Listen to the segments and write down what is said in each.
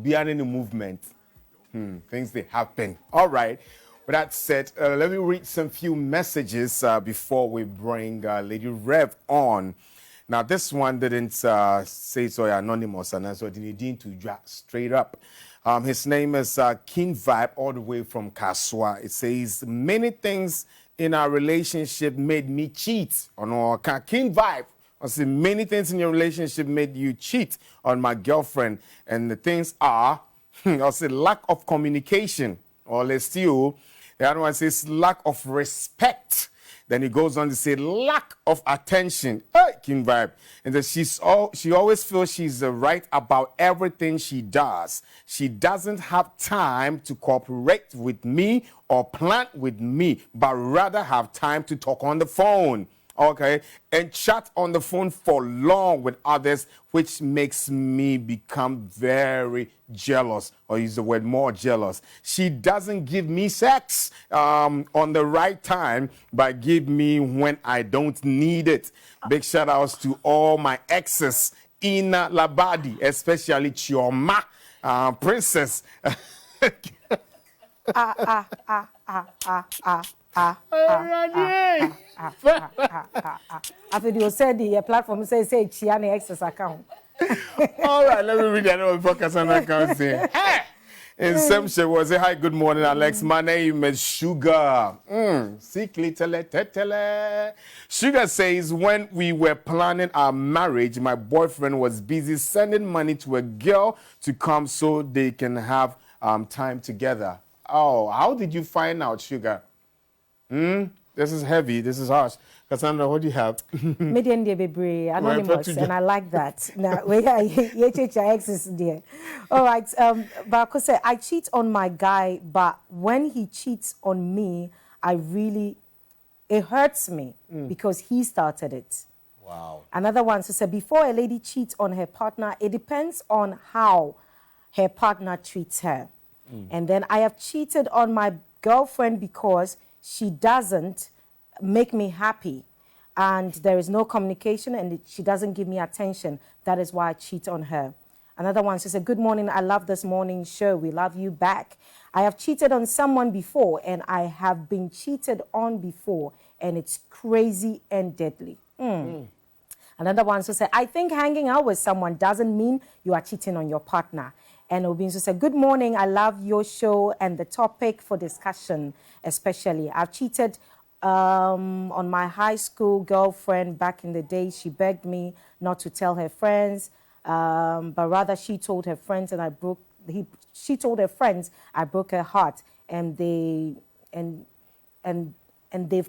behind any movement. Things they happen. All right. With that said, let me read some few messages before we bring Lady Rev on. Now, this one didn't say so anonymous, and so didn't to drop straight up. His name is King Vibe, all the way from Kaswa. It says, many things in our relationship made me cheat on our King Vibe. I say many things in your relationship made you cheat on my girlfriend, and the things are, I'll say lack of communication, or let's still, the other one says lack of respect. Then he goes on to say lack of attention. Hey, King Vibe. And that she always feels she's right about everything she does. She doesn't have time to cooperate with me or plan with me, but rather have time to talk on the phone. Okay, and chat on the phone for long with others, which makes me become very jealous, or use the word more jealous. She doesn't give me sex on the right time, but give me when I don't need it. Big shout outs to all my exes in Labadi, especially Chioma, Princess. After you said the platform says Chiani access account. All right, let me read that before Cassandra comes in. Hey! In some shape, was say hi, good morning, Alex. My name is Sugar. Sugar says, when we were planning our marriage, my boyfriend was busy sending money to a girl to come so they can have time together. Oh, how did you find out, Sugar? This is heavy. This is harsh. Cassandra, what do you have? Median de Bebre, anonymous, and I like that. Now, exes there. All right. But I cheat on my guy, but when he cheats on me, it hurts me because he started it. Wow. Another one said, before a lady cheats on her partner, it depends on how her partner treats her. And then I have cheated on my girlfriend because she doesn't make me happy, and there is no communication, and she doesn't give me attention. That is why I cheat on her. Another one, she said, good morning, I love this morning show. We love you back. I have cheated on someone before, and I have been cheated on before, and it's crazy and deadly. Another one, so said, I think hanging out with someone doesn't mean you are cheating on your partner. And Obinso said, good morning, I love your show and the topic for discussion especially. I've cheated on my high school girlfriend back in the day. She begged me not to tell her friends, but rather she told her friends, and she told her friends I broke her heart, and they've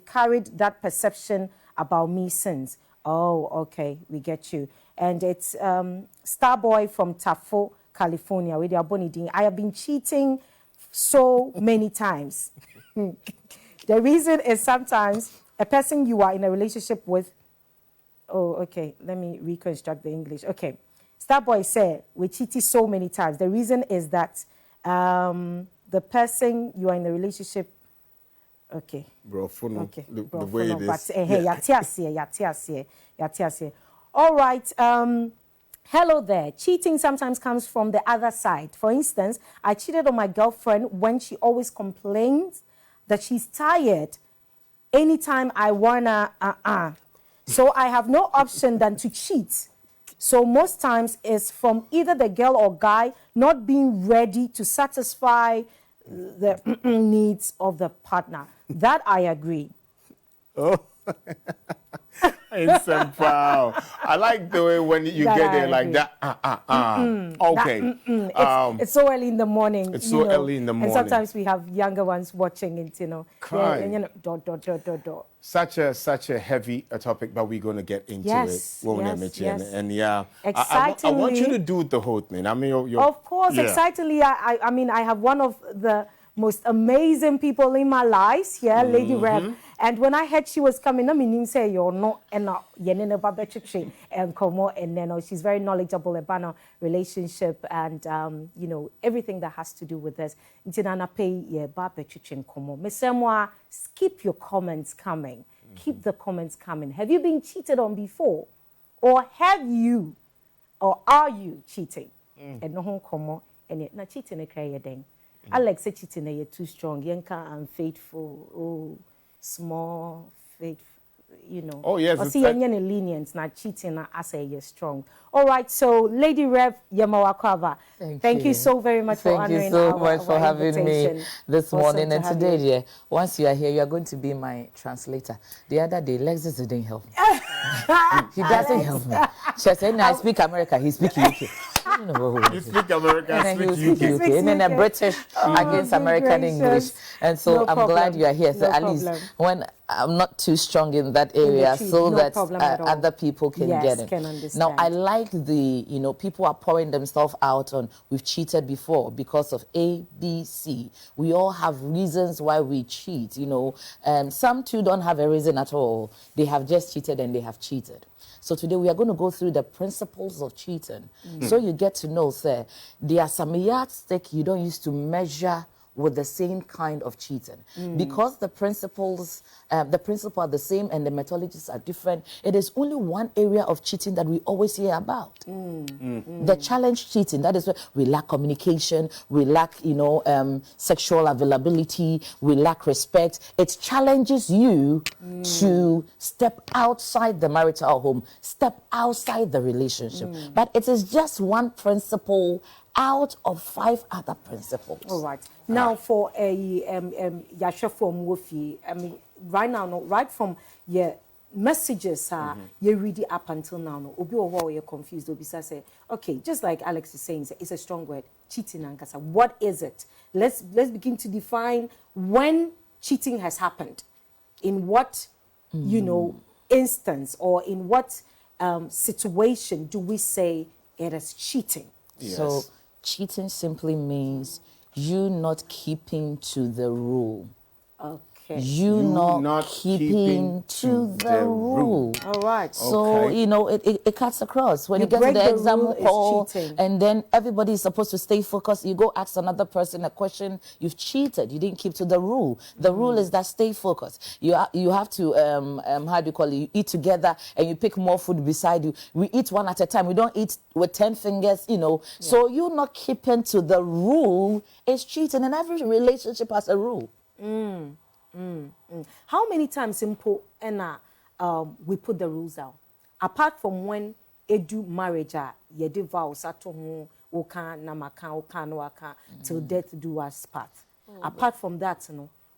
carried that perception about me since. Oh, okay, we get you. And it's Starboy from Tafo, California. With your bonnie, I have been cheating so many times. The reason is sometimes a person you are in a relationship with. Oh, okay. Let me reconstruct the English. Okay. Starboy said we cheated so many times. The reason is that the person you are in a relationship. Okay. Bro, okay. The way it is. But hey, all right. Hello there. Cheating sometimes comes from the other side. For instance, I cheated on my girlfriend when she always complains that she's tired anytime I wanna So I have no option than to cheat. So most times it's from either the girl or guy not being ready to satisfy the needs of the partner. That I agree. Oh. I like the way when you get there like that. Okay. It's so early in the morning. It's so early in the morning. And sometimes we have younger ones watching it, Crying. Such a heavy topic, but we're going to get into it when we meet you. And yeah, I want you to do the whole thing. I mean, of course, excitingly, I mean, I have one of the most amazing people in my life here, Lady Rev. And when I heard she was coming, I mean, say you're not and then she's very knowledgeable about our relationship and everything that has to do with this. Keep your comments coming. Keep the comments coming. Have you been cheated on before, or are you cheating? And no and na cheating a cry then. Alex said cheating you're too strong. Yanka unfaithful. Oh, small faithful. You know. Oh yes. Or see any lenient, not cheating. I say you're strong. All right. So, Lady Rev Yamawakava. Thank you so very much for honoring Thank you so our, much for having me this Awesome morning. And today, you. yeah, once you are here, you are going to be my translator. The other day, Lexus didn't help me. He doesn't help me. She said, "No, I speak America. He speaks UK." You speak American, And speak he speaks UK. And then a British against American gracious. English. And so No I'm problem. glad you are here. So No at least problem. when I'm not too strong in that area, so No that problem at all. other people can get it. Can understand. Now, I like the, people are pouring themselves out on, we've cheated before because of A, B, C. We all have reasons why we cheat, Some too don't have a reason at all. They have just cheated and they have cheated. So today we are going to go through the principles of cheating. So you get to know, sir, there are some yardstick you don't use to measure with the same kind of cheating. Because the principles are the same and the methodologies are different, it is only one area of cheating that we always hear about. The challenge cheating, that is where we lack communication, we lack, sexual availability, we lack respect. It challenges you to step outside the marital home, step outside the relationship. But it is just one principle out of 5 other principles. All right. Now for a Yasha from Wofi, right now, right from your messages you read it up until now, obi or you're confused, obi say, okay, just like Alex is saying, it's a strong word, cheating and kasa. What is it? Let's begin to define when cheating has happened. In what instance or in what situation do we say it is cheating? Yes. So cheating simply means you not keeping to the rule. Okay. You not keeping to the rule. All right. So, it cuts across. When you get to the exam hall and then everybody is supposed to stay focused, you go ask another person a question, you've cheated. You didn't keep to the rule. The rule is that stay focused. You have to, how do you call it? You eat together and you pick more food beside you. We eat one at a time. We don't eat with 10 fingers, So you not keeping to the rule is cheating, and every relationship has a rule. How many times we put the rules out? Apart from when edu marriage ye do vows at home till death do us part. Apart from that,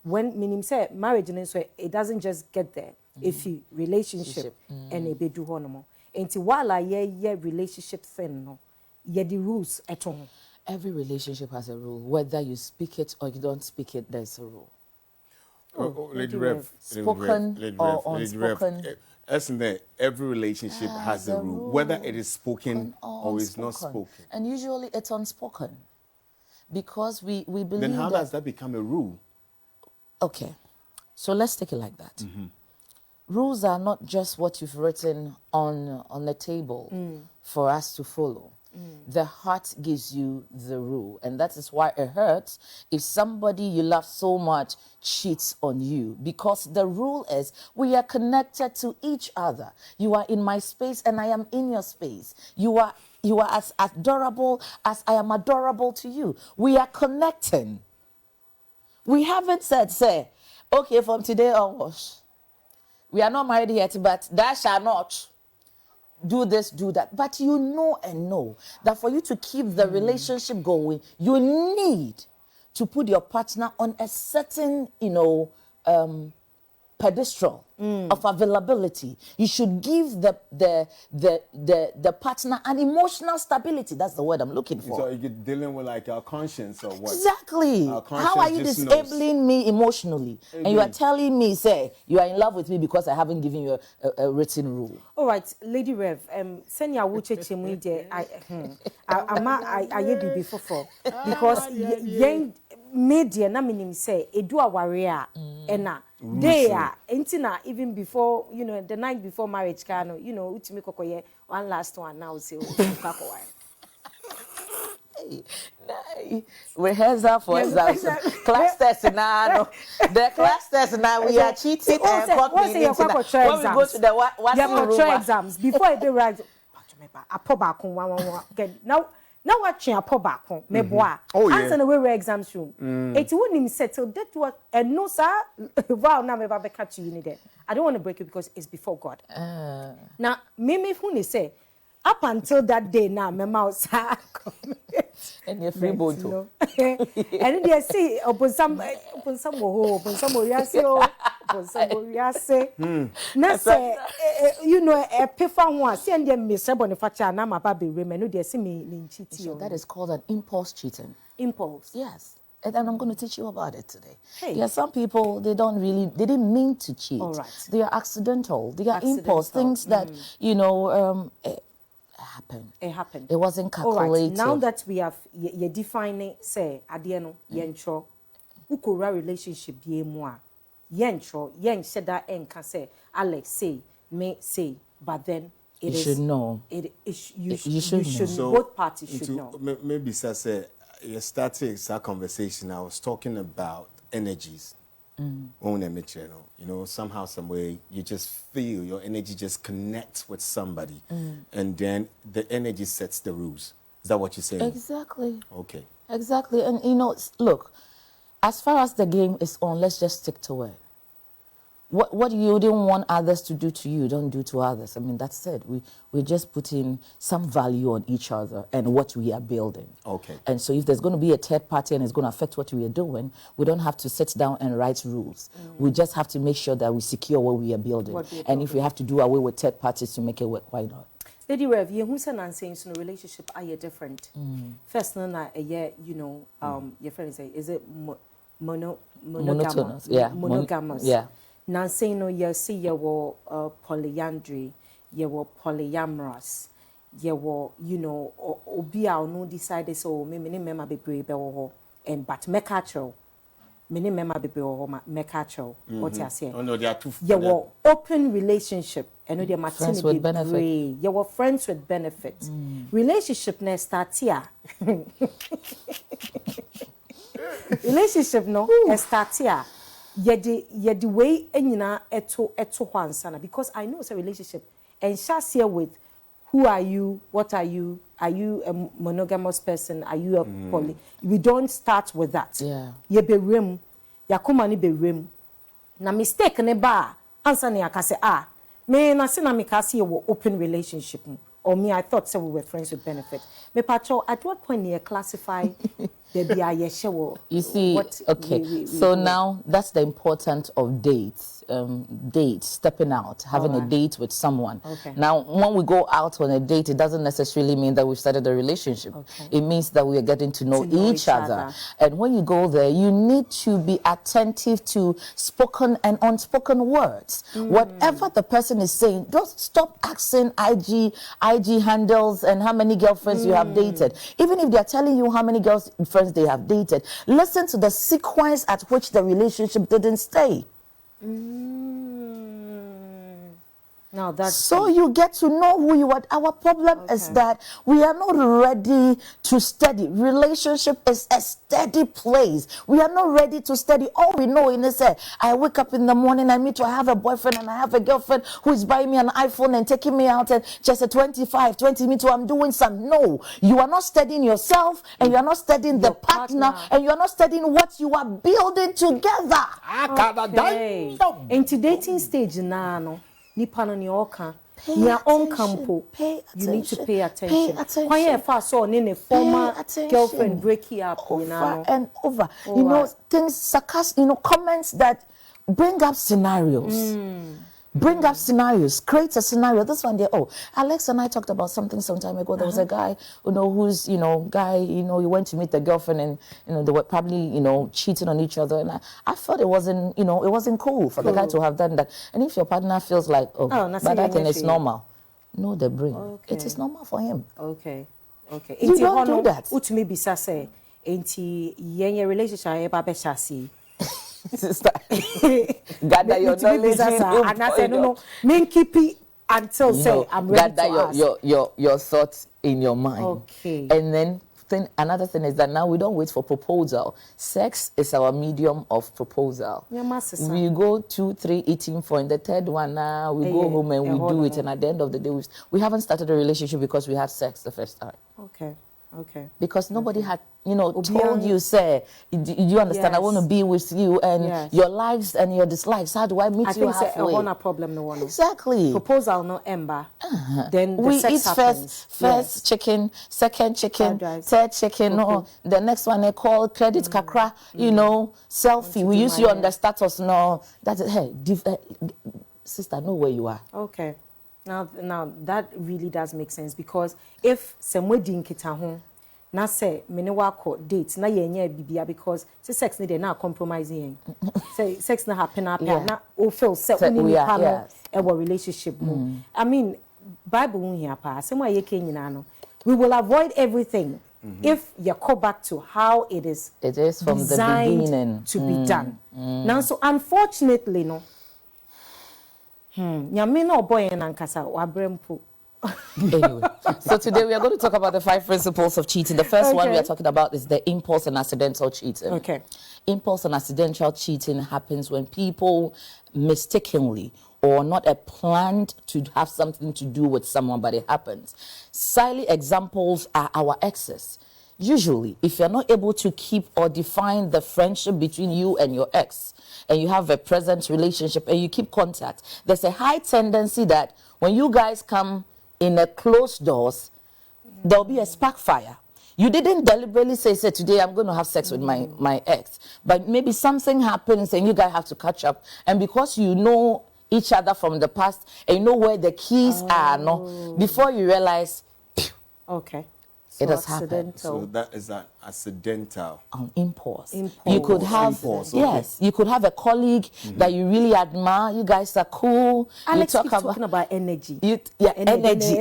when minim say marriage it doesn't just get there. If you relationship and e be do honomo. Enti while ye relationship thing ye the rules at home. Every relationship has a rule. Whether you speak it or you don't speak it, there's a rule. Lady Rev, spoken or unspoken. Isn't there? Every relationship has a rule, whether it is spoken or is not spoken. And usually it's unspoken. Because we believe. Then how does that become a rule? Okay. So let's take it like that. Rules are not just what you've written on the table for us to follow. The heart gives you the rule, and that is why it hurts if somebody you love so much cheats on you, because the rule is we are connected to each other. You are in my space and I am in your space. You are as adorable as I am adorable to you. We are connecting. We haven't said, say, okay, from today onwards, we are not married yet, but that shall not do this, do that. But you know that for you to keep the relationship going, you need to put your partner on a certain, pedestal of availability. You should give the partner an emotional stability. That's the word I'm looking for. So you're dealing with like our conscience or what? Exactly. How are you disabling me emotionally? And you are telling me, say, you are in love with me because I haven't given you a written rule. All right, Lady Rev, send your wuche chemide. I be before because media na minim say edu awarea ena they are intina even before the night before marriage kano utimi kokoye one last one now say kakowa. Rehearsal for exams. Class test now. The class test now we are cheating and copying. When we go to the one exams before it be right. Now Now what you po back home, me boa. Oh, yeah. Answer the way exams room. It wouldn't settle that what and no sir. Wow, now me babe catch you there. I don't want to break it because it's before God. Now, me who say up until that day now, my mouth and you're free boat. And they see upon some we say na say you know a pifa one see and them Mr. Boniface na my baby women no they see me cheating. That is called an impulse cheating. Impulse. Yes. And I'm going to teach you about it today. Hey. There are some people, they didn't mean to cheat. All right. They are accidental. They are impulse, things that, you know, happen. It happened. It wasn't calculated. All right. Now that we have, you define it, say, adieno, yencho, ukura relationship ye moi, yencho, yen said that enka say, Alex say, may say, but then it you is. Should know. You should know. So, both parties should know. Maybe say you started our conversation. I was talking about energies. You know, somehow, some way, you just feel your energy just connects with somebody, and then the energy sets the rules. Is that what you're saying? Exactly. Okay. Exactly. And, you know, look, as far as the game is on, let's just stick to it. What you didn't want others to do to you, don't do to others. I mean, that's it. We're just putting some value on each other and what we are building. Okay. And so if there's going to be a third party and it's going to affect what we are doing, we don't have to sit down and write rules. We just have to make sure that we secure what we are building. And if we have to do away with third parties to make it work, why not? Lady Rev, you who said saying so relationship are you different? First, no, you know, your friend say, is it monogamous? Yeah. Monogamous. Yeah. Now saying no, you see you were polyandry, you were polyamorous, you were, you know, or be our no decided so me mema be brave and but mekacho. Many member be mekacho. What you say? Oh no, they are two. You were open relationship. And no, they friends with benefit. You were friends with benefit. Relationship na start here. Relationship no start here. Yedi way enyina eto hwansana because I know it's a relationship and shas here with who are you, what are you a monogamous person, are you a poly? We don't start with that. Yeah. Ye be rem, yakoma ni be rem. Na mistake ne ba answer ne akase me na se na me ka se wo open relationship or me I thought so we were friends with benefit. Me pacho at what point you classify you see, so now that's the importance of dates, stepping out, having a date with someone. Now, when we go out on a date, it doesn't necessarily mean that we've started a relationship. It means that we are getting to know each other. And when you go there, you need to be attentive to spoken and unspoken words. Whatever the person is saying, don't stop asking IG handles and how many girlfriends you have dated. Even if they're telling you how many girlfriends they have dated, listen to the sequence at which the relationship didn't stay. Now that's so you get to know who you are. Our problem is that we are not ready to study. Relationship is a steady place. We are not ready to study. All we know is that I wake up in the morning, I meet to have a boyfriend and I have a girlfriend who is buying me an iPhone and taking me out and just a 20 me too, I'm doing some. No, you are not studying yourself and you are not studying the partner and you are not studying what you are building together. Into dating stage now, nipa no ni oka your own campo you need to pay attention. Why if I saw in former girlfriend breaking up over and over, you know, things sarcastic, you know, comments that bring up scenarios. Bring up scenarios, create a scenario. This one there, Alex and I talked about something some time ago. There was a guy, you know, who's, you know, he went to meet the girlfriend and, you know, they were probably, you know, cheating on each other. And I felt it wasn't, you know, it wasn't cool for the guy to have done that. And if your partner feels like, but that thing is normal, no, they bring. It is normal for him. Okay. You don't do that. Utumi bisa say, enti yenye relationship eba beshasi. Sister, gather your knowledge and I said no, men keep it until say I'm ready to ask. Your thoughts in your mind. Okay. And then another thing is that now we don't wait for proposal. Sex is our medium of proposal. We go 2, 3 eating for, and the third one we go home and we do it. And at the end of the day, we haven't started a relationship because we had sex the first time. Okay. Okay. Because nobody had, told you, say, do you understand? I want to be with you, and your likes and your dislikes. How do I meet you halfway? I think it's a problem. No one. Exactly. Proposal no ember. Then the we sex eat happens. first chicken, second chicken, third chicken. No, the next one they call credit kakra. Selfie. We use you on the status. No, that's it. Hey, sister, know where you are. Okay. Now that really does make sense, because if some wedding kita home, na say mene wako date na yenye bibia, because say sex need na compromising. Say sex na happen na o feel set we need panel our relationship more. I mean, Bible won here pa say mo yeke nyina no. We will avoid everything if you go back to how it is from the beginning to be done. Now, so unfortunately, no. Nyame no boy en ankasa wabrempo. Anyway, so today we are going to talk about the 5 principles of cheating. The first one we are talking about is the impulse and accidental cheating. Okay. Impulse and accidental cheating happens when people mistakenly or not planned to have something to do with someone, but it happens. Silent examples are our exes. Usually, if you're not able to keep or define the friendship between you and your ex, and you have a present relationship and you keep contact, there's a high tendency that when you guys come in a closed doors, there'll be a spark fire. You didn't deliberately say today I'm going to have sex with my ex, but maybe something happens and you guys have to catch up. And because you know each other from the past and you know where the keys are, no, before you realize, okay. It has happened. So that is an accidental. Impulse. You could have, you could have a colleague that you really admire. You guys are cool. Alex, you talking about energy. Energy.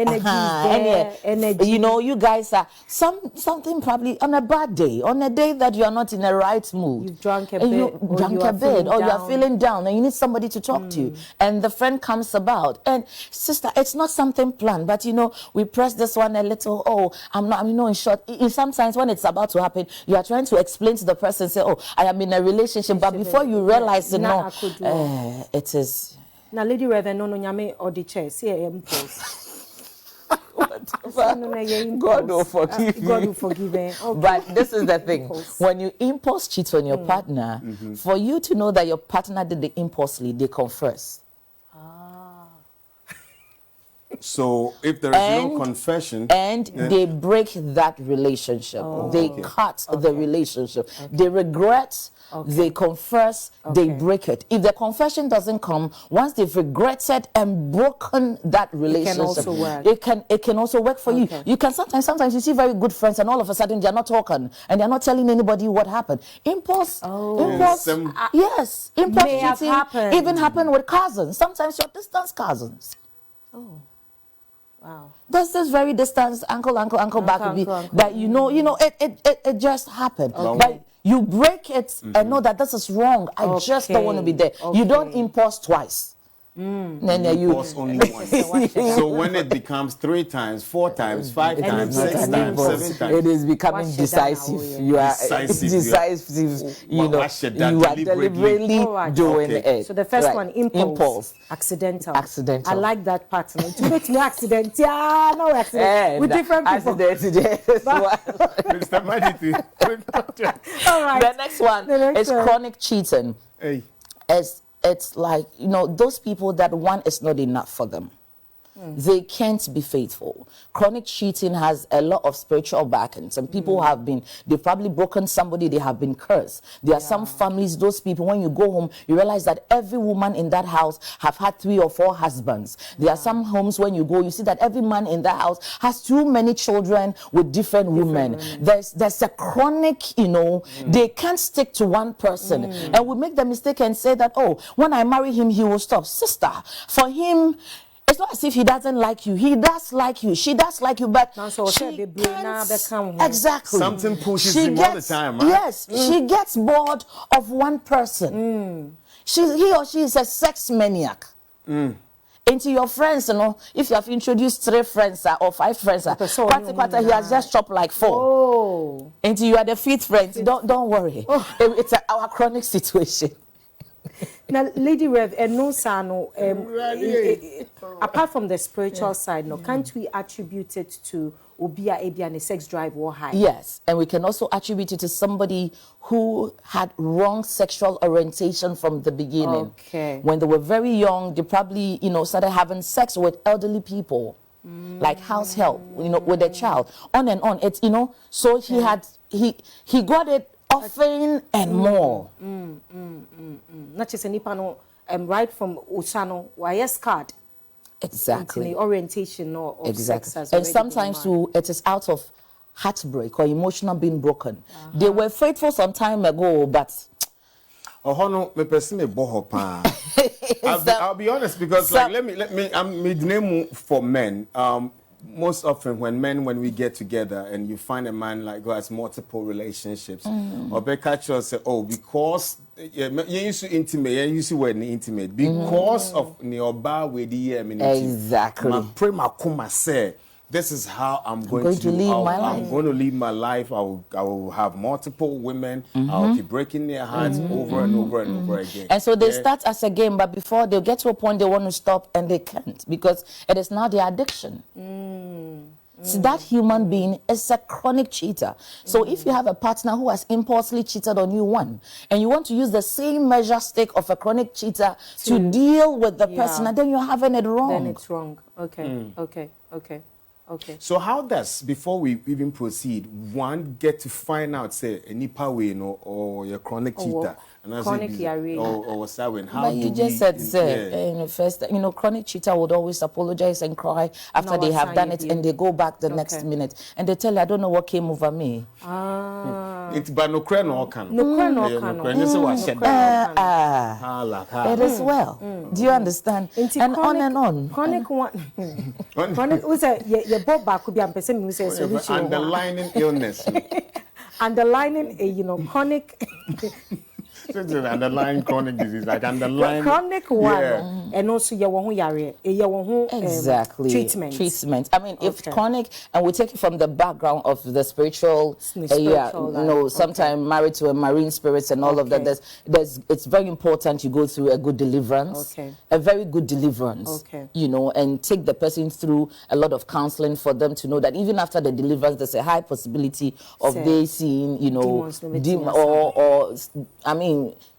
Energy. You guys are something probably on a bad day, on a day that you are not in the right mood. You've drunk a bit, or you are feeling down, and you need somebody to talk to, and the friend comes about. And sister, it's not something planned, but we press this one a little. Oh, I'm not. In short, sometimes when it's about to happen, you are trying to explain to the person, say, oh, I am in a relationship, but before you realize it, it is. Now, Lady Rev, no, nyame or the chair, see a impulse. God will forgive you. God will forgive me. Okay. But this is the thing. When you impulse cheat on your partner, for you to know that your partner did the impulsely, they confess. So if there is no confession, they break that relationship, they cut the relationship, they regret, they confess, they break it. If the confession doesn't come, once they've regretted and broken that relationship, it can also work for you. You can sometimes you see very good friends and all of a sudden they're not talking and they're not telling anybody what happened. Impulse cheating even happen with cousins. Sometimes your distance cousins. Oh. Wow. There's this very distant uncle back would be that it just happened. But you break it and know that this is wrong. I just don't want to be there. You don't impulse twice. Then you impulse only once. So when it becomes 3 times, 4 times, 5 times, 6 times, 7 times, it is becoming decisive. You are decisive. You are deliberately doing it. So the first one, impulse, accidental. I like that pattern. To make me accident, no accident. With different people. All right. The next one is chronic cheating. It's like, those people that one is not enough for them. They can't be faithful. Chronic cheating has a lot of spiritual backing. Some people they've probably broken somebody, they have been cursed. There are some families, those people, when you go home, you realize that every woman in that house have had 3 or 4 husbands. There are some homes when you go, you see that every man in that house has too many children with different women. There's a chronic, they can't stick to one person. And we make the mistake and say that, oh, when I marry him, he will stop. Sister, for him, it's not as if he doesn't like you. He does like you. She does like you, but she can't. Exactly. Something pushes him all the time, right? Yes, she gets bored of one person. He or she is a sex maniac. Into your friends, if you have introduced 3 friends or 5 friends, he has just chopped like 4. Into you are the 5th friend. Don't worry. It's our chronic situation. Now, Lady Rev, apart from the spiritual side, can't we attribute it to obia ebia ne sex drive or high. Yes, and we can also attribute it to somebody who had wrong sexual orientation from the beginning. Okay. When they were very young, they probably, started having sex with elderly people, like house help, with their child, on and on. It's, so he had, he got it often and more. Not just any panel, right from Osano, YS card. Exactly. The orientation or exactly. sex has And already sometimes been marked. too, it is out of heartbreak or emotional being broken. They were faithful some time ago, but no, me person me boho pa. I'll be honest because like let me I'm mid-name for men. Most often when we get together and you find a man like who has multiple relationships, or Becca say, oh, because you used to intimate, you used to wear intimate because of nearby with the exactly. My pray my kuma say. This is how I'm going to live my life. I'm going to live my life. I will have multiple women. I'll keep breaking their hearts over and over and over again. And so they start as a game, but before they'll get to a point they want to stop and they can't because it is now their addiction. So that human being is a chronic cheater. So if you have a partner who has impulsively cheated on you and you want to use the same measure stick of a chronic cheater to deal with the person, and then you're having it wrong. Then it's wrong. Okay. Okay. So how does, before we even proceed, one get to find out, say, a nipa way, or your chronic cheater? Chronic diarrhea. Or Sawin, how But do you just said, first, chronic cheater would always apologize and cry after they have done it, and they go back the next minute. And they tell you, I don't know what came over me. It's but no cry no can. No cry no can. It is well. Do you understand? And on and on. Chronic one. Chronic, who say, your bob back could be a person who says solution. Underlying illness. Underlining, chronic. Underlying chronic disease, like underlying chronic one, and also exactly treatment. I mean, if chronic, and we take it from the background of the spiritual, sometimes married to a marine spirits and all of that. It's very important you go through a good deliverance, a very good deliverance, and take the person through a lot of counseling for them to know that even after the deliverance, there's a high possibility of they seeing,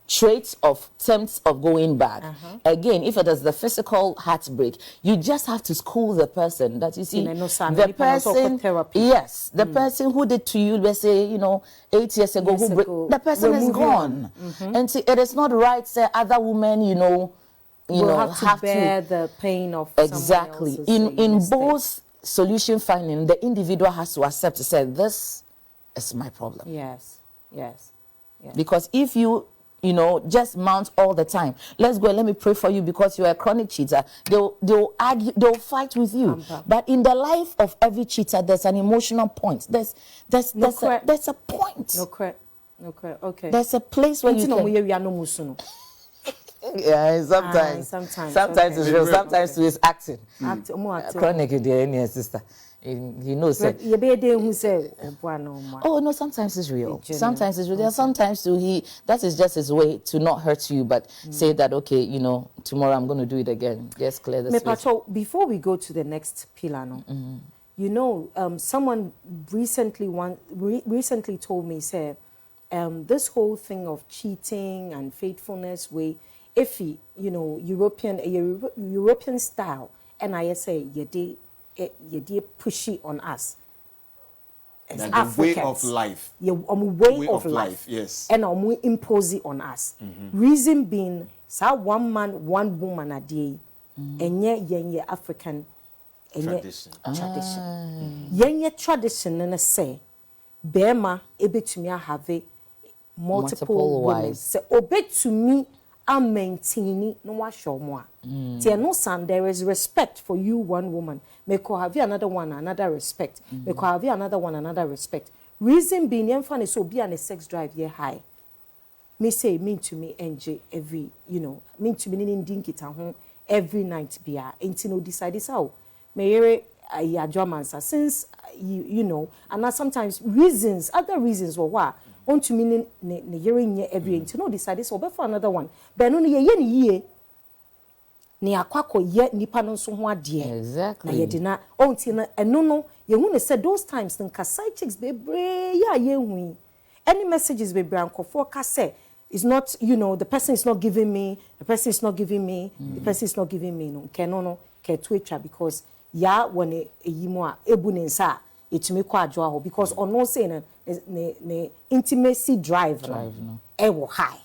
traits of attempts of going back. Again, if it is the physical heartbreak, you just have to school the person that you see the person. Yes, the person who did to you, let's say 8 years ago, the person is gone, and see, it is not right. Say other women, have to bear the pain of exactly in both solution finding. The individual has to accept to say this is my problem. Yes. Because if you just mount all the time. Let's go and let me pray for you because you're a chronic cheater. They'll argue, they'll fight with you. But in the life of every cheater, there's an emotional point. There's a point. No correct. Okay. There's a place where you can. Yeah, sometimes it's real. Sometimes it's acting. Chronic, dear sister. You know, say. Oh no, sometimes it's real. Sometimes it's real. Sometimes that is just his way to not hurt you, but say that okay, tomorrow I'm going to do it again. Just clear the space. Before we go to the next pillar, someone recently told me, say, this whole thing of cheating and faithfulness way, if European style, and I say you pushy on us as Africans. Way of life. Way of life. Yes. And impose on us. Reason being, one man, one woman a day, and ye African tradition. Yenye tradition and say, Bema ebe to me have multiple wives. Say obey to me. I'm maintaining no one show more. No son, there is respect for you, one woman. May have you another one, another respect. May have you another one, another respect. Reason being, young fan is so be on a sex drive ye high. Me say mean to me NJ every, mean to me in dinky home every night be a ain't no decide this how. May a Germans since and now sometimes other reasons were why. On to mean ne hearing every into no decide this or for another one. But only a ye ne akwako ye nipa no so ho ade Exactly. na ye di na onti na eno no ye hu ne say those times nka side chicks bebre ya ye hu any messages bebre ankofo ka say it's not, you know, the person is not giving me, the person is not giving me, the person is not giving me. No, no, ke because ya when yimo ebu ne nsa etumi kwa adwo ho because on no say ne intimacy drive no e wo high.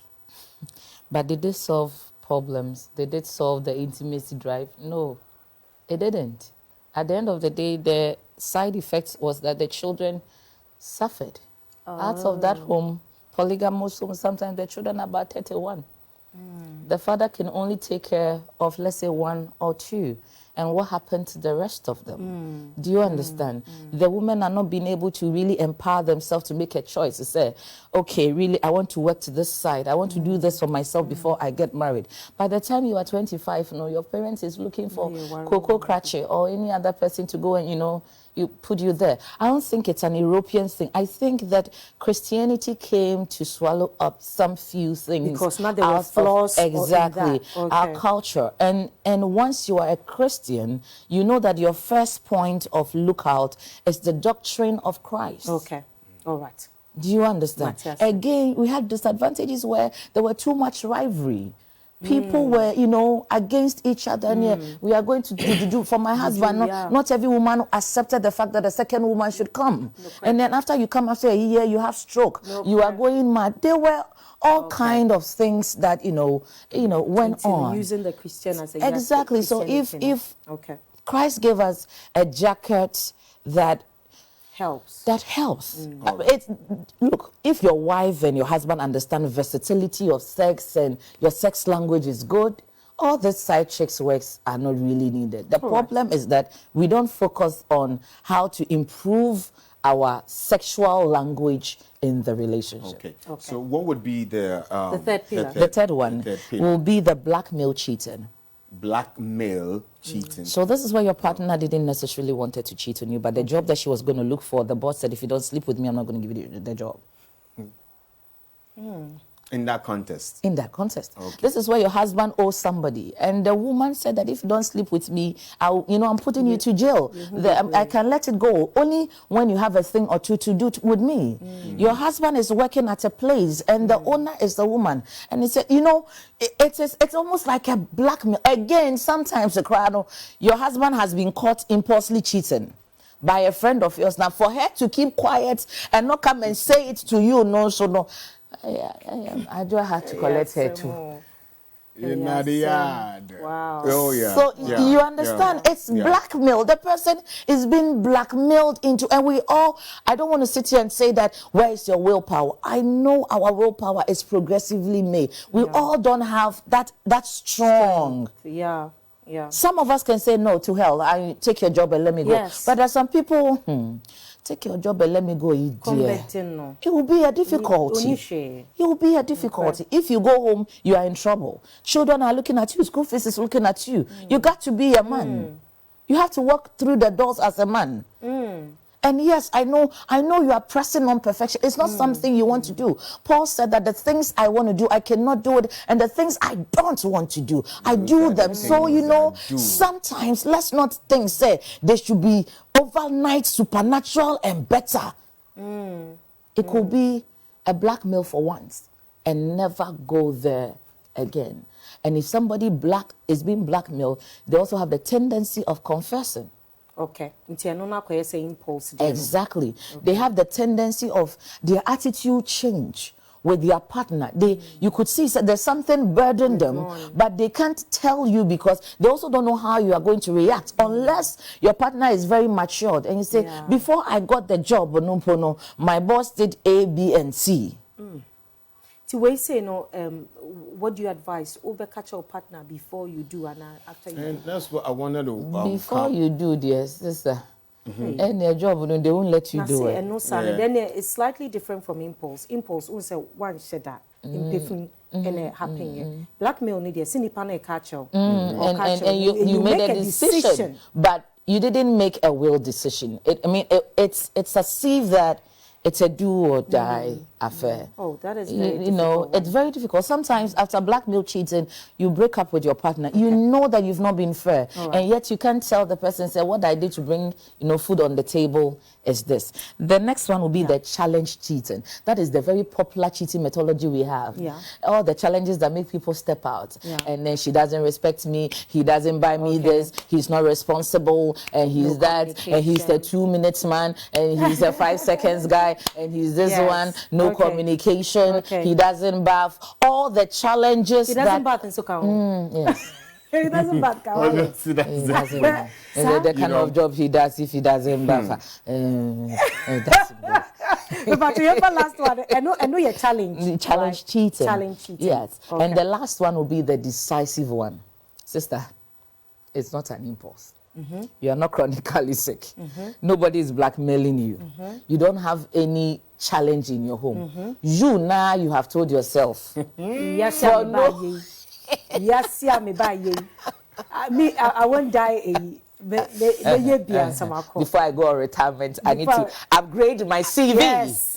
But did they solve problems? Did it solve the intimacy drive? No, it didn't. At the end of the day, the side effects was that the children suffered. Out of that home, polygamous home, sometimes the children are about 31. The father can only take care of, let's say, 1 or 2. And what happened to the rest of them? Do you understand? The women are not being able to really empower themselves to make a choice to say, okay, really, I want to work to this side. I want to do this for myself before I get married. By the time you are 25, you know, your parents is looking for Kwesi Crassie or any other person to go and, you know, you put you there. I don't think it's an European thing. I think that Christianity came to swallow up some few things. Because now there were flaws. Exactly. Okay. Our culture. And once you are a Christian, you know that your first point of lookout is the doctrine of Christ. Okay. All right. Do you understand? Yes. Again, we had disadvantages where there were too much rivalry. People were, you know, against each other. And yeah, we are going to do for my husband. Not every woman accepted the fact that the second woman should come. And then after you come after a year, you have stroke. You are going mad. There were all kind of things that, you know, went on. Using the Christian as a exactly. So if Christ gave us a jacket that helps. That helps. Look, if your wife and your husband understand versatility of sex and your sex language is good, all these side chicks works are not really needed. The problem is that we don't focus on how to improve our sexual language in the relationship. Okay. So what would be the third pillar? The third one will be the blackmail cheating. Blackmail cheating. So this is where your partner didn't necessarily wanted to cheat on you, but the job that she was going to look for, the boss said, if you don't sleep with me, I'm not going to give you the job. In that context. In that context. Okay. This is where your husband owes somebody. And the woman said that if you don't sleep with me, I'm putting you to jail. I can let it go. Only when you have a thing or two to do with me. Your husband is working at a place and the owner is the woman. And he said, it's almost like a blackmail. Again, sometimes your husband has been caught impulsively cheating by a friend of yours. Now, for her to keep quiet and not come and say it to you, I do have to collect her too. In the yard. Wow. Oh, yeah. So you understand, it's blackmail. The person is being blackmailed into, and I don't want to sit here and say that, where is your willpower? I know our willpower is progressively made. We all don't have that strong. Yeah. Some of us can say no to hell. I take your job and let me go. Yes. But there's some people, take your job and let me go. It will be a difficulty. It will be a difficulty. If you go home, you are in trouble. Children are looking at you. School fees is looking at you. You got to be a man. You have to walk through the doors as a man. And yes, I know you are pressing on perfection. It's not something you want to do. Paul said that the things I want to do, I cannot do it. And the things I don't want to do, I do them. So, sometimes let's not think, say, they should be overnight supernatural and better. It could be a blackmail for once and never go there again. And if somebody is being blackmailed, they also have the tendency of confessing. Okay. Exactly. They have the tendency of their attitude change with their partner. You could see that there's something burdening them, but they can't tell you because they also don't know how you are going to react unless your partner is very matured and you say, before I got the job, my boss did A, B, and C. We say what do you advise? Catch your partner before you do and after you. And that's what I wanted to. Before you do, dear sister, any job they won't let you do it. And then it's slightly different from impulse. Impulse, one said that in different and happening. Blackmail need a sinipane catch you. And you made a decision, but you didn't make a will decision. It's as if that it's a do or die affair. Oh, that is very you know, difficult. it's very difficult. Sometimes after blackmail cheating, you break up with your partner. You know that you've not been fair, and yet you can't tell the person, say, what I did to bring, you know, food on the table is this. The next one will be the challenge cheating. That is the very popular cheating methodology we have. All the challenges that make people step out, and then she doesn't respect me, he doesn't buy me this, he's not responsible, and he's that, and he's the 2 minutes man, and he's the 5 seconds guy, and he's this one, no communication, he doesn't bath, all the challenges. He doesn't bath in Soka. Yes. He doesn't bath. He doesn't bath. And the kind of job he does, if he doesn't bath, But to your last one, I know your challenge. Challenge cheating. Challenge cheating. Yes. And the last one will be the decisive one. Sister, it's not an impulse. You are not chronically sick. Nobody is blackmailing you. You don't have any challenge in your home. You now, you have told yourself. Yes, me, I won't die. Before I go on retirement, I need to upgrade my CV. Yes.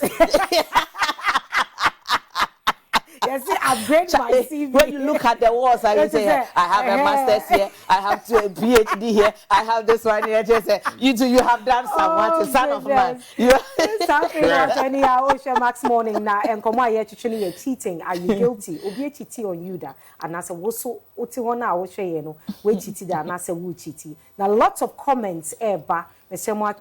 Yes, upgrade my CV. When you look at the walls, I say, I have a master's here, I have a PhD here, I have this one here. Just say, you two, you have done somewhat, son of man. Something about any Ocean Max morning now, and come on, you're cheating. Are you guilty? Obi cheating on you da, and I say, what's so Otiwana Ocean? We cheated, and I say, we cheated. Now, lots of comments, Eba.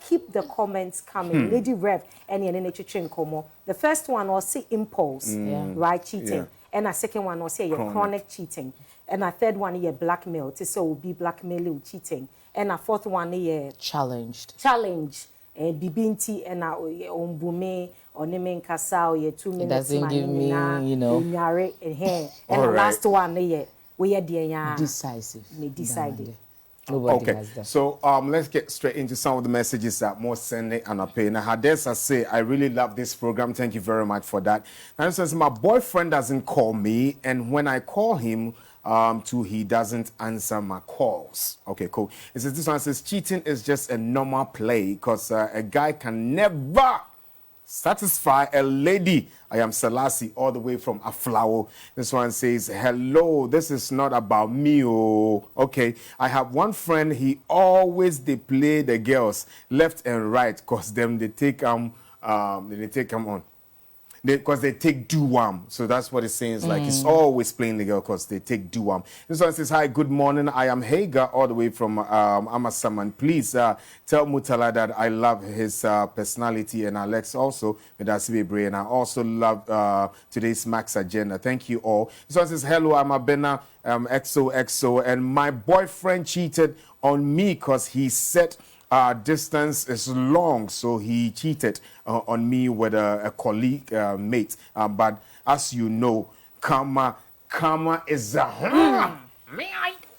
Keep the comments coming. Lady Rev and your Komo. The first one was say impulse, right? Cheating. And a second one was say chronic cheating. And a third one is blackmail. So will be blackmail cheating. And a fourth one is challenged. And bibinti and a umbume or name kasa 2 minutes. Doesn't give me, you know. And the last one is we are decisive. Decided. Okay, so let's get straight into some of the messages that more sending and are paying. Now, Hadessa say, I really love this program. Thank you very much for that. Now, it says, my boyfriend doesn't call me, and when I call him, he doesn't answer my calls. Okay, cool. It says, this one says, cheating is just a normal play because a guy can never satisfy a lady. I am Selassie, all the way from Aflao. This one says, hello, this is not about me. Oh, okay. I have one friend, he always they play the girls left and right because them they take them on. Because they take duam. So that's what it's saying. It's like it's always playing the girl because they take duam. This one says, hi, good morning. I am Hagar, all the way from Amasaman. Please tell Mutala that I love his personality, and Alex also. And I also love today's Max agenda. Thank you all. This one says, hello, I'm Abena XOXO, and my boyfriend cheated on me because he said distance is long, so he cheated on me with a colleague mate. But as you know, karma is a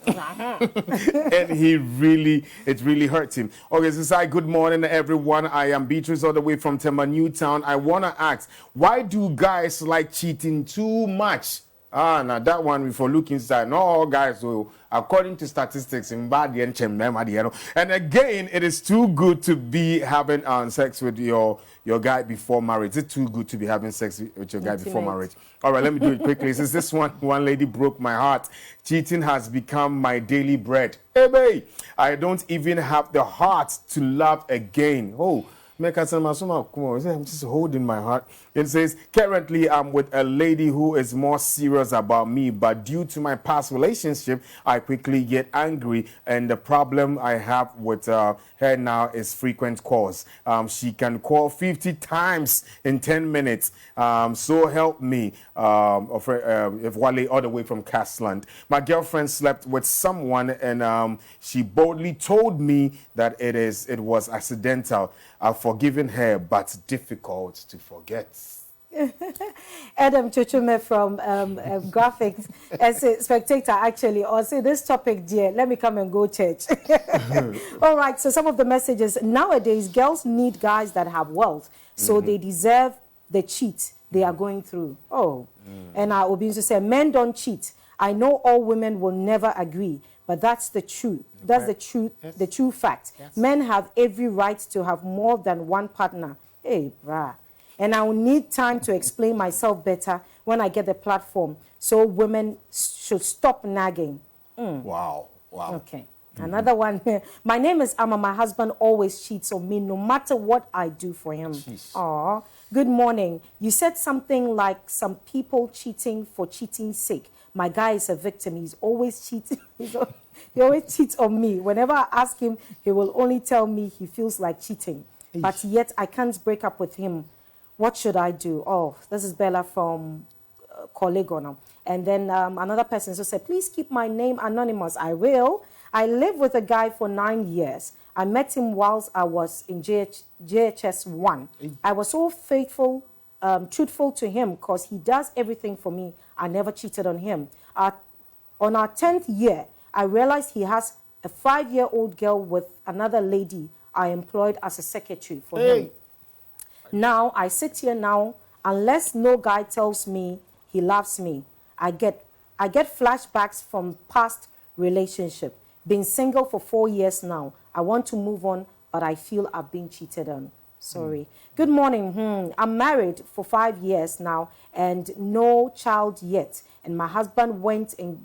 and it really hurt him. Okay, so say good morning, everyone. I am Beatrice, all the way from Tema Newtown. I wanna ask, why do guys like cheating too much? Now that one, before looking inside, no all guys will, according to statistics, in bad and again, it is too good to be having sex with your guy before marriage. It's too good to be having sex with your guy before marriage. All right, let me do it quickly. Since this one lady broke my heart, cheating has become my daily bread. Hey, babe, I don't even have the heart to love again. Oh. I'm just holding my heart. It says, currently I'm with a lady who is more serious about me, but due to my past relationship, I quickly get angry, and the problem I have with her now is frequent calls. She can call 50 times in 10 minutes. So help me, if Wale all the way from Castland. My girlfriend slept with someone, and she boldly told me that it was accidental. I've forgiven her, but difficult to forget. Adam Chuchume from Graphics as a spectator, actually, or say this topic, dear, let me come and go church. All right, so some of the messages. Nowadays, girls need guys that have wealth, so they deserve the cheat they are going through. And I will be to say, men don't cheat. I know all women will never agree, but that's the truth. That's the truth, the true fact. Yes. Men have every right to have more than one partner. Hey, brah. and I will need time to explain myself better when I get the platform. So women should stop nagging. Wow. Okay. Another one. My name is Amma. My husband always cheats on me no matter what I do for him. Aw. Good morning. You said something like some people cheating for cheating's sake. My guy is a victim. He's always cheating. He always cheats on me. Whenever I ask him, he will only tell me he feels like cheating. But yet I can't break up with him. What should I do? Oh, this is Bella from Kolegona. And then another person also said, please keep my name anonymous. I will. I lived with a guy for 9 years. I met him whilst I was in JHS 1. I was so faithful, truthful to him because he does everything for me. I never cheated on him. On our 10th year, I realized he has a 5-year-old girl with another lady I employed as a secretary for him. Now, I sit here now, unless no guy tells me he loves me, I get flashbacks from past relationship. Been single for 4 years now. I want to move on, but I feel I've been cheated on. Sorry. Good morning. I'm married for 5 years now and no child yet. And my husband went and,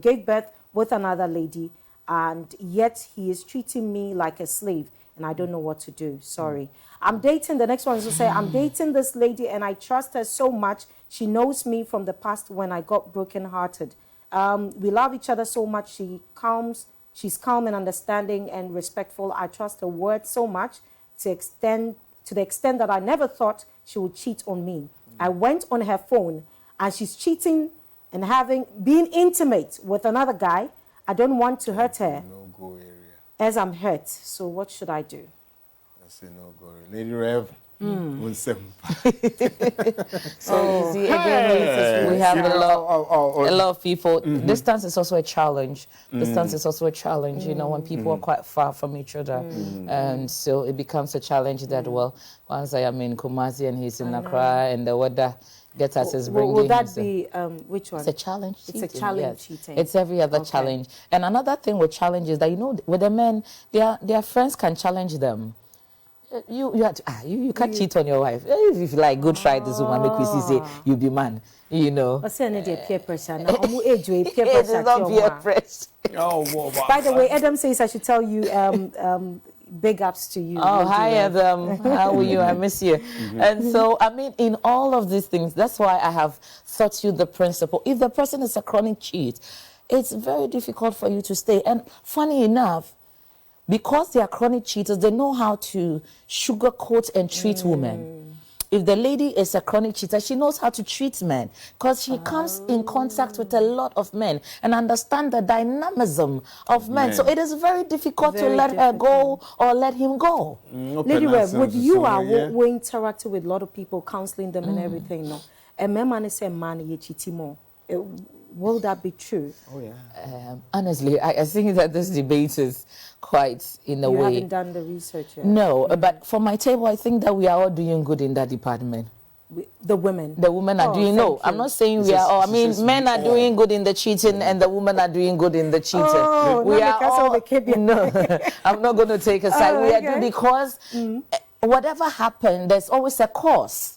gave birth with another lady, and yet he is treating me like a slave, and I don't know what to do. Sorry. I'm dating, the next one is to say, I'm dating this lady, and I trust her so much. She knows me from the past when I got brokenhearted. We love each other so much. She's calm and understanding and respectful. I trust her words so much to the extent that I never thought she would cheat on me. I went on her phone, and she's cheating and being intimate with another guy. I don't want to hurt her. No-go area. As I'm hurt. So what should I do? That's a no-go area. Lady Rev. So easy again. We have a lot of people. Distance is also a challenge. Distance is also a challenge. When people are quite far from each other, and so it becomes a challenge that once I am in Kumasi and he's in Accra and the weather gets us is bringing. Will that be which one? It's a challenge. It's a challenge. Cheating. It's every other challenge. And another thing with challenge is that with the men, their friends can challenge them. You can't cheat on your wife. If you like, go try this woman. Make Kwesi say you be man. But say any peer pressure. Now, it is not peer pressure. By the way, Adam says I should tell you big ups to you. Oh, hi Adam. How are you? I miss you. And so, in all of these things, that's why I have taught you the principle. If the person is a chronic cheat, it's very difficult for you to stay. And funny enough, because they are chronic cheaters, they know how to sugarcoat and treat women. If the lady is a chronic cheater, she knows how to treat men because she comes in contact with a lot of men and understand the dynamism of men. So it is very difficult to let her go or let him go. Lady Rev, with you we interacting with a lot of people, counseling them and everything. No, and my man is a man ye cheating more. Will that be true? Oh, yeah. Honestly, I think that this debate is quite, in a way... You haven't done the research yet? No, but for my table, I think that we are all doing good in that department. The women? The women are doing... No, I'm not saying we are all... men are doing good in the cheating and the women are doing good in the cheating. Oh, we are all... No, I'm not going to take a side. We are doing because whatever happened, there's always a cause.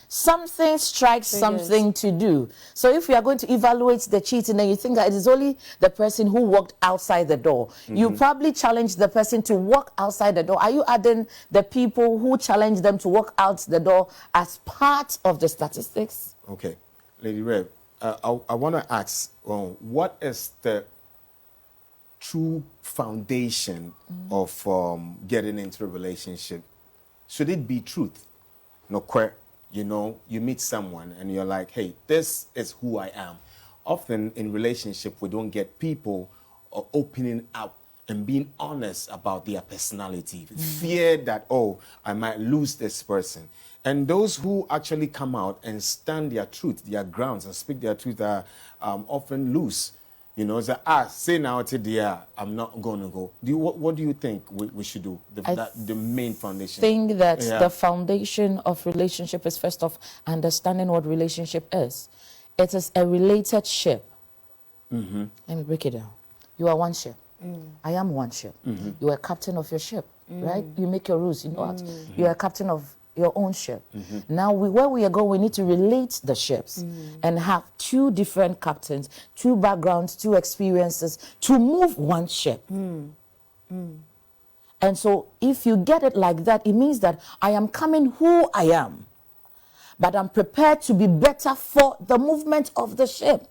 Something strikes something to do. So if we are going to evaluate the cheating and you think that it is only the person who walked outside the door, you probably challenge the person to walk outside the door. Are you adding the people who challenge them to walk out the door as part of the statistics? Okay. Lady Rev, I want to ask, what is the true foundation of getting into a relationship? Should it be truth? No, you meet someone and you're like, hey, this is who I am. Often in relationship, we don't get people opening up and being honest about their personality. Fear that, I might lose this person. And those who actually come out and stand their truth, their grounds, and speak their truth are often loose. Say now today, I'm not going to go. What do you think we should do? The main foundation. I think that the foundation of relationship is first off understanding what relationship is. It is a related ship. Let me break it down. You are one ship. I am one ship. You are captain of your ship, right? You make your rules. You know what? You are captain of your own ship. Now, where we are going, we need to relate the ships and have two different captains, two backgrounds, two experiences to move one ship. And so if you get it like that, it means that I am coming who I am, but I'm prepared to be better for the movement of the ship.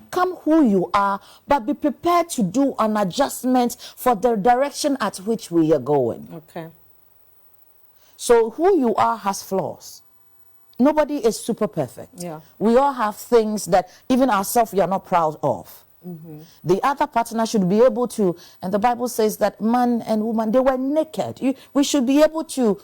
Come who you are, but be prepared to do an adjustment for the direction at which we are going. Okay. So who you are has flaws. Nobody is super perfect. Yeah. We all have things that even ourselves we are not proud of. The other partner should be able to, and the Bible says that man and woman, they were naked. We should be able to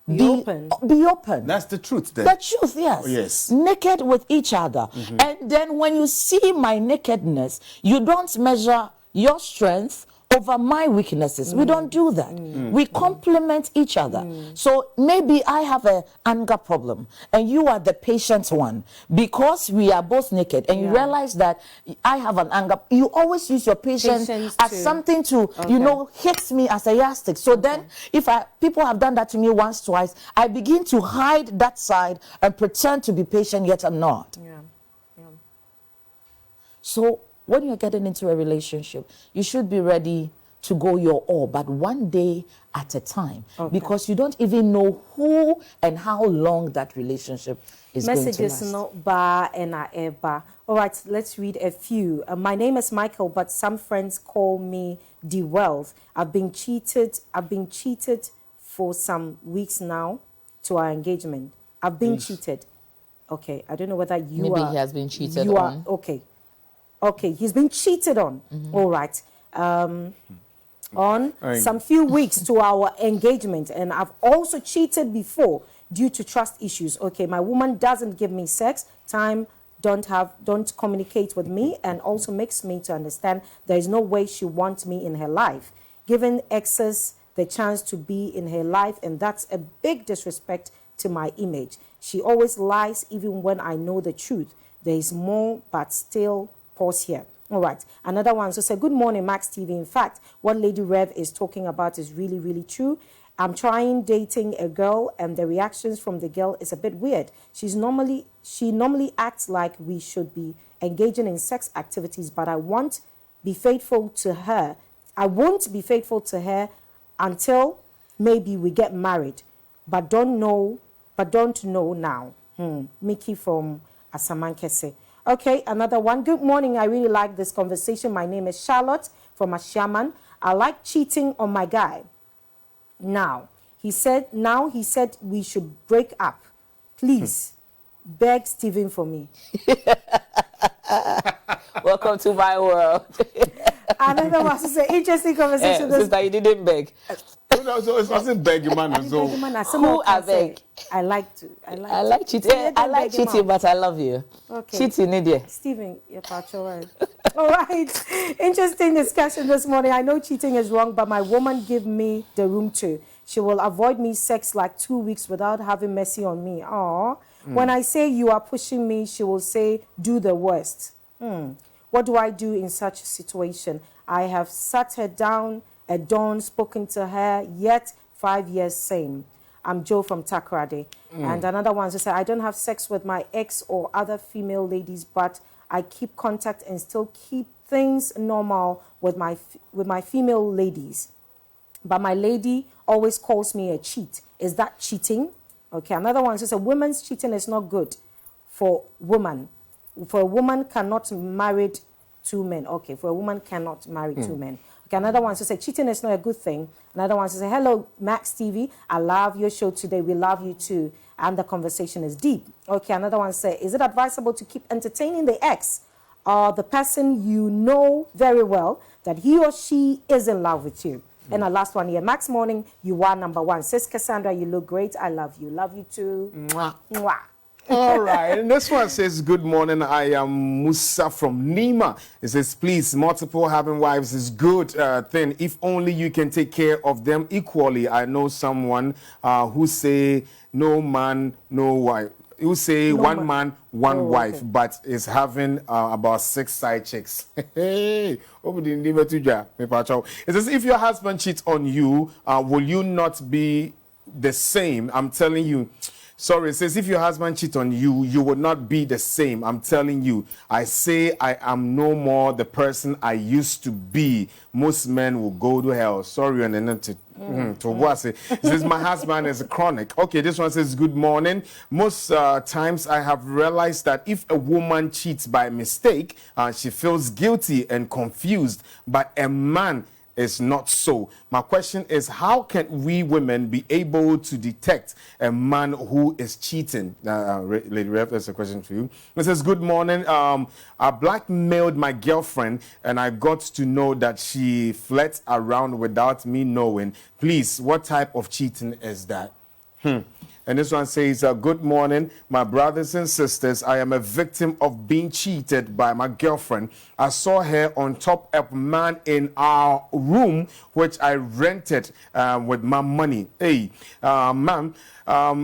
be open. Be open. That's the truth then. The truth, yes. Oh, yes. Naked with each other. And then when you see my nakedness, you don't measure your strength over my weaknesses. We don't do that. We complement each other. So maybe I have an anger problem and you are the patient one. Because we are both naked and you realize that I have an anger, you always use your patience as something to, you know, hit me as a yardstick. So then if people have done that to me once, twice, I begin to hide that side and pretend to be patient, yet I'm not. So when you're getting into a relationship, you should be ready to go your all, but one day at a time, because you don't even know who and how long that relationship is going to last. Messages not bar and eba. All right, let's read a few. My name is Michael, but some friends call me the Wealth. I've been cheated for some weeks now to our engagement. I've been cheated. Okay, I don't know whether Maybe he has been cheated on. Okay, he's been cheated on. All right. On some few weeks to our engagement, and I've also cheated before due to trust issues. Okay, my woman doesn't give me sex time, don't communicate with me, and also makes me to understand there is no way she wants me in her life, giving exes the chance to be in her life, and that's a big disrespect to my image. She always lies even when I know the truth. There is more, but still pause here. All right. Another one. So say, good morning, Max TV. In fact, what Lady Rev is talking about is really, really true. I'm trying dating a girl, and the reactions from the girl is a bit weird. She normally acts like we should be engaging in sex activities, but I won't be faithful to her. I won't be faithful to her until maybe we get married, but don't know now. Mickey from Asamankese. Okay, another one. Good morning. I really like this conversation. My name is Charlotte from Ashaman. I like cheating on my guy. Now he said we should break up. Please beg Stephen for me. Welcome to my world. Another one. It's an interesting conversation. Sister, you didn't beg. So it's not begging man. So who I beg? I like cheating. I like cheating, but I love you. Okay. Cheating, Lydia. Stephen, you're right. All right. Interesting discussion this morning. I know cheating is wrong, but my woman give me the room too. She will avoid me sex like 2 weeks without having mercy on me. Aww. When I say you are pushing me, she will say, do the worst. What do I do in such a situation? I have sat her down at dawn, spoken to her, yet 5 years same. I'm Joe from Takoradi. And another one says, I don't have sex with my ex or other female ladies, but I keep contact and still keep things normal with my female ladies. But my lady always calls me a cheat. Is that cheating? Okay, another one says, a woman's cheating is not good for woman. For a woman cannot marry two men. Okay, for a woman cannot marry two men. Okay, another one says, cheating is not a good thing. Another one says, hello, Max TV. I love your show today. We love you too. And the conversation is deep. Okay, another one says, is it advisable to keep entertaining the ex or the person you know very well that he or she is in love with you? And the last one here, Max Morning, you are number one. Says Cassandra, you look great. I love you. Love you too. Mwah. Mwah. All right. And this one says, good morning. I am Musa from Nima. It says, please, multiple having wives is good thing. If only you can take care of them equally. I know someone who say no man, no wife. You say no one man, one wife, okay, but is having about 6 side chicks. Hey, it says, if your husband cheats on you, will you not be the same. I'm telling you. Sorry, it says if your husband cheat on you, you will not be the same. I'm telling you. I say I am no more the person I used to be. Most men will go to hell. Sorry, and to what it says my husband is chronic. Okay, this one says good morning. Most times I have realized that if a woman cheats by mistake, she feels guilty and confused, but a man is not so. My question is, how can we women be able to detect a man who is cheating? Lady Rev, that's a question for you. It says, good morning. I blackmailed my girlfriend and I got to know that she flirts around without me knowing. Please, what type of cheating is that? And this one says, good morning, my brothers and sisters. I am a victim of being cheated by my girlfriend. I saw her on top of a man in our room, which I rented with my money. Hey, ma'am,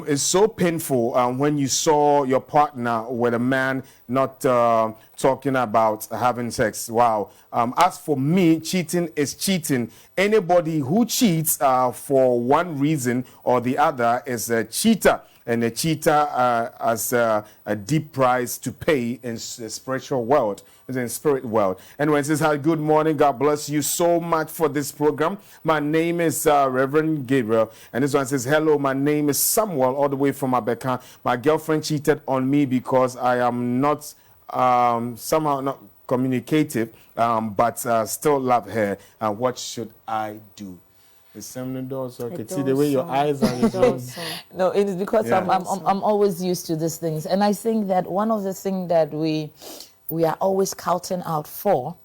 it's so painful when you saw your partner with a man not talking about having sex. Wow. As for me, cheating is cheating. Anybody who cheats for one reason or the other is a cheater. And a cheater has a deep price to pay in the spiritual world, in the spirit world. Anyway, it says, hi, good morning. God bless you so much for this program. My name is Reverend Gabriel. And this one says, hello, my name is Samuel, all the way from Abeka. My girlfriend cheated on me because I am not, somehow not communicative, but still love her. What should I do? It's seven doors. Okay, see the way your eyes are. No, it is because I'm always used to these things, and I think that one of the things that we are always counting out for,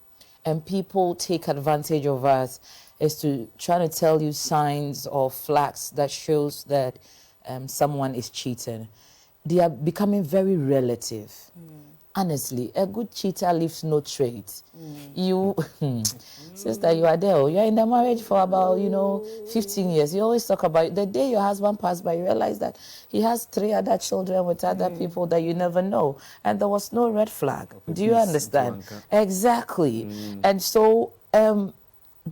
and people take advantage of us, is to try to tell you signs or flags that shows that someone is cheating. They are becoming very relative. Honestly, a good cheater leaves no trace. You, sister, you are there. You are in the marriage for about, 15 years. You always talk about it. The day your husband passed by, you realize that he has 3 other children with other people that you never know. And there was no red flag. Do you understand? Exactly. And so,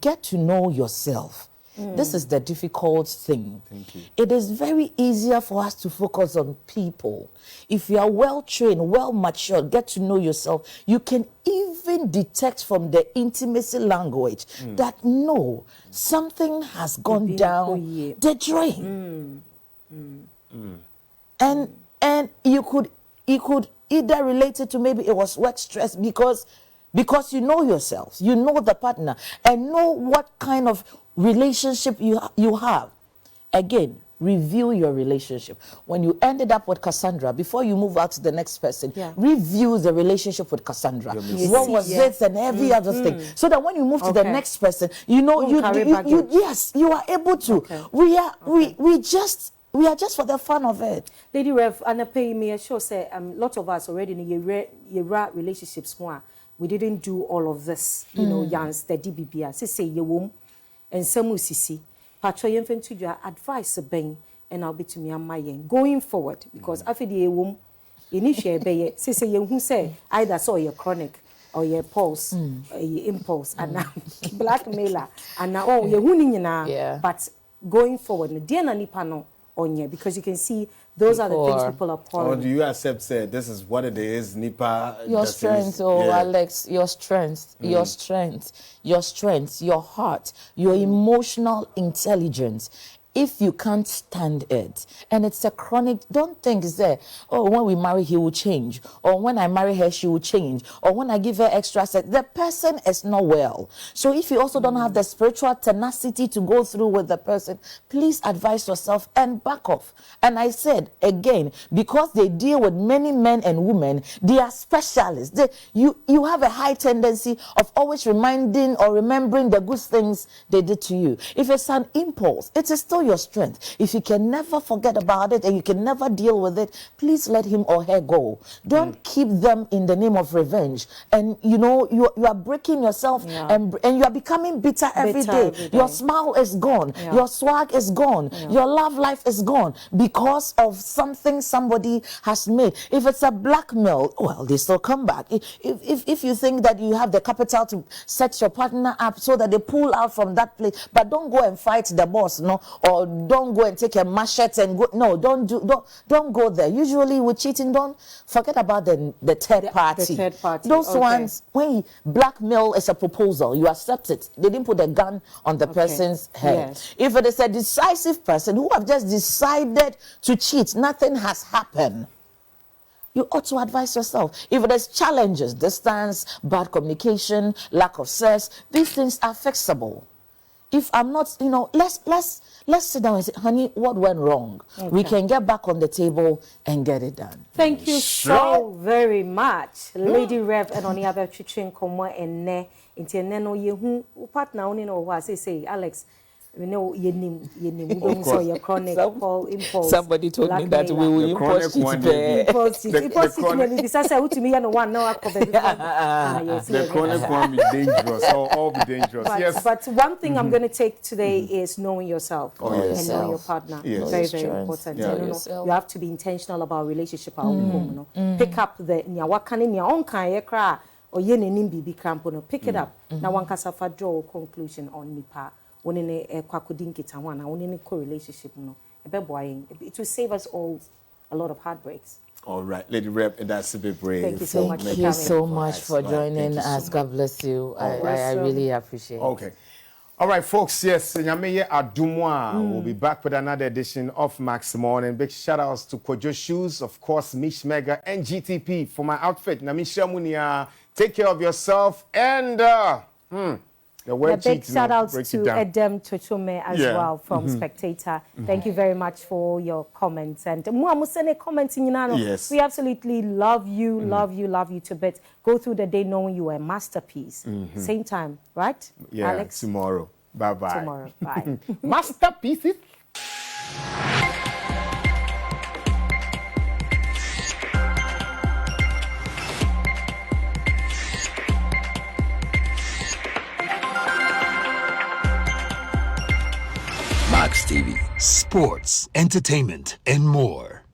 get to know yourself. This is the difficult thing. Thank you. It is very easier for us to focus on people. If you are well trained, well matured, get to know yourself, you can even detect from the intimacy language that no, something has gone down the drain. And you could either relate it to maybe it was work stress because you know yourself, you know the partner, and know what kind of relationship you have. Again, review your relationship. When you ended up with Cassandra, before you move out to the next person, review the relationship with Cassandra. What was this and every other thing, so that when you move to the next person, you know you are able to. Okay. We are just for the fun of it. Lady Rev, and I pay me sure say lot of us already in your relationships more. We didn't do all of this, yan steady BBA. Say ye womb and some sisi. Patro yen to your advice ben and I'll be to me and my yen going forward because after the womb initiate be say ye who say either saw your chronic or your pulse, your impulse, and now blackmailer, and now you're winning now. But going forward, the DNA nipano on you because you can see those are the things people are pouring. Or do you accept, say, this is what it is, Nipa? Your strength, Alex, your strength, your strength, your heart, your emotional intelligence. If you can't stand it, and it's a chronic, don't think there, when we marry, he will change, or when I marry her, she will change, or when I give her extra sex, the person is not well. So if you also don't have the spiritual tenacity to go through with the person, please advise yourself and back off. And I said, again, because they deal with many men and women, they are specialists. You have a high tendency of always reminding or remembering the good things they did to you. If it's an impulse, it is still your strength. If you can never forget about it and you can never deal with it, please let him or her go. Don't keep them in the name of revenge. And you are breaking yourself and you are becoming bitter every day. Your smile is gone. Your swag is gone. Your love life is gone because of something somebody has made. If it's a blackmail, well, they still come back. If you think that you have the capital to set your partner up so that they pull out from that place, but don't go and fight the boss, or or don't go and take a machete and go. No, don't go there. Usually with cheating, don't forget about the third party. The third party. Those Okay. ones, when blackmail is a proposal, you accept it. They didn't put a gun on the person's head. Yes. If it is a decisive person who have just decided to cheat, nothing has happened, you ought to advise yourself. If there's challenges, distance, bad communication, lack of sex, these things are fixable. If I'm not, let's sit down and say, honey, what went wrong? Okay. We can get back on the table and get it done. Thank you so very much, Lady Rev and on the other chichen komo and ne into no yehu partner only know what say Alex. We know yenim so your chronic impulse. Somebody told me that we will impose cheat. Impulse when this I to me and one now The chronic one be dangerous. All be dangerous. Yes. But one thing I'm going to take today is knowing yourself and yourself. knowing your partner. Yes. Very, Know very your important. strengths. You have to be intentional about relationship. Pick up the wakani on kan cry or yenin bibi crampo. Pick it up. Now one can suffer draw conclusion on nipa. When in a kwakudin kitawana, when in a co-relationship, it will save us all a lot of heartbreaks. All right, Lady Rev, that's a bit brave. Thank you so much for Thank you coming. so much for joining us. So God bless you. I really appreciate it. Okay. All right, folks, yes, Nyameye Adumwa will be back with another edition of Max Morning. Big shout outs to Kojo Shoes, of course, Mish Mega, and GTP for my outfit. Namisha Munia, take care of yourself and the word A big cheat, shout outs break to it down. Edem Tochome as well from Spectator. Thank you very much for your comments. And Yes. we absolutely love you, love you to bits. Go through the day knowing you are a masterpiece. Same time, right, Yeah, Alex? tomorrow. Bye-bye. Tomorrow. Bye. Masterpieces. Max TV, sports, entertainment, and more.